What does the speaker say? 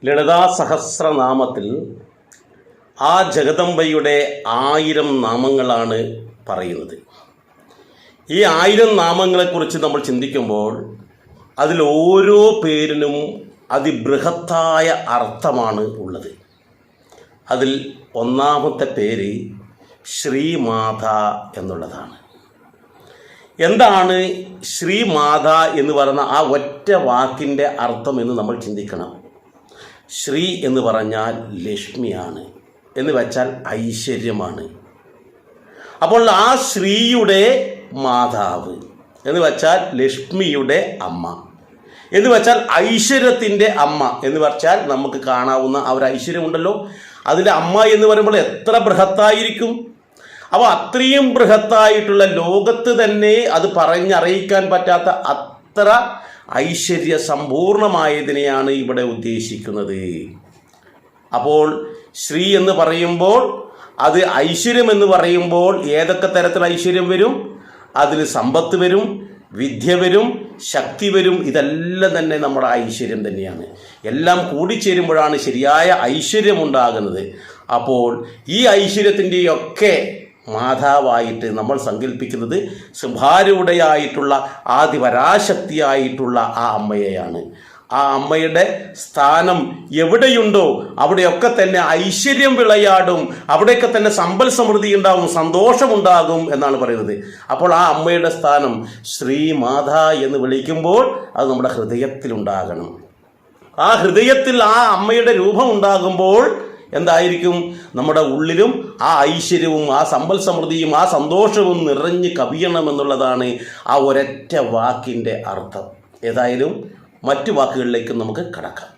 ലളിതാ സഹസ്രനാമത്തിൽ ആ ജഗദംബയുടെ 1000 നാമങ്ങളാണ് പറയുന്നത്. ഈ 1000 നാമങ്ങളെക്കുറിച്ച് നമ്മൾ ചിന്തിക്കുമ്പോൾ അതിൽ ഓരോ പേരിനും അതിബൃഹത്തായ അർത്ഥമാണ് ഉള്ളത്. അതിൽ ഒന്നാമത്തെ പേര് ശ്രീമാത എന്നുള്ളതാണ്. എന്താണ് ശ്രീമാത എന്ന് പറയുന്ന ആ ഒറ്റ വാക്കിൻ്റെ അർത്ഥം എന്ന് നമ്മൾ ചിന്തിക്കണം. ശ്രീ എന്ന് പറഞ്ഞാൽ ലക്ഷ്മിയാണ്, എന്ന് വെച്ചാൽ ഐശ്വര്യമാണ്. അപ്പോൾ ആ ശ്രീയുടെ മാതാവ് എന്ന് വെച്ചാൽ ലക്ഷ്മിയുടെ അമ്മ, എന്ന് വെച്ചാൽ ഐശ്വര്യത്തിൻ്റെ അമ്മ എന്ന് വെച്ചാൽ നമുക്ക് കാണാവുന്ന ആ ഒരു ഐശ്വര്യമുണ്ടല്ലോ, അതിൻ്റെ അമ്മ എന്ന് പറയുമ്പോൾ എത്ര ബൃഹത്തായിരിക്കും. അപ്പോൾ അത്രയും ബൃഹത്തായിട്ടുള്ള ലോകത്ത് തന്നെ അത് പറഞ്ഞറിയിക്കാൻ പറ്റാത്ത അത്ര ഐശ്വര്യ സമ്പൂർണമായതിനെയാണ് ഇവിടെ ഉദ്ദേശിക്കുന്നത്. അപ്പോൾ ശ്രീ എന്ന് പറയുമ്പോൾ അത് ഐശ്വര്യം എന്ന് പറയുമ്പോൾ ഏതൊക്കെ തരത്തിൽ ഐശ്വര്യം വരും? അതിൽ സമ്പത്ത് വരും, വിദ്യ വരും, ശക്തി വരും. ഇതെല്ലാം തന്നെ നമ്മുടെ ഐശ്വര്യം തന്നെയാണ്. എല്ലാം കൂടിച്ചേരുമ്പോഴാണ് ശരിയായ ഐശ്വര്യം ഉണ്ടാകുന്നത്. അപ്പോൾ ഈ ഐശ്വര്യത്തിൻ്റെയൊക്കെ മാതാവായിട്ട് നമ്മൾ സങ്കല്പിക്കുന്നത് ശുഭാരൂഢയായിട്ടുള്ള ആദിപരാശക്തിയായിട്ടുള്ള ആ അമ്മയെയാണ്. ആ അമ്മയുടെ സ്ഥാനം എവിടെയുണ്ടോ അവിടെയൊക്കെ തന്നെ ഐശ്വര്യം വിളയാടും, അവിടെയൊക്കെ തന്നെ സമ്പൽ സമൃദ്ധി ഉണ്ടാകും, സന്തോഷമുണ്ടാകും എന്നാണ് പറയുന്നത്. അപ്പോൾ ആ അമ്മയുടെ സ്ഥാനം ശ്രീമാത എന്ന് വിളിക്കുമ്പോൾ അത് നമ്മുടെ ഹൃദയത്തിലുണ്ടാകണം. ആ ഹൃദയത്തിൽ ആ അമ്മയുടെ രൂപം ഉണ്ടാകുമ്പോൾ എന്തായിരിക്കും? നമ്മുടെ ഉള്ളിലും ആ ഐശ്വര്യവും ആ സമ്പൽ സമൃദ്ധിയും ആ സന്തോഷവും നിറഞ്ഞ് കവിയണമെന്നുള്ളതാണ് ആ ഒരൊറ്റ വാക്കിൻ്റെ അർത്ഥം. ഏതായാലും മറ്റു വാക്കുകളിലേക്ക് നമുക്ക് കടക്കാം.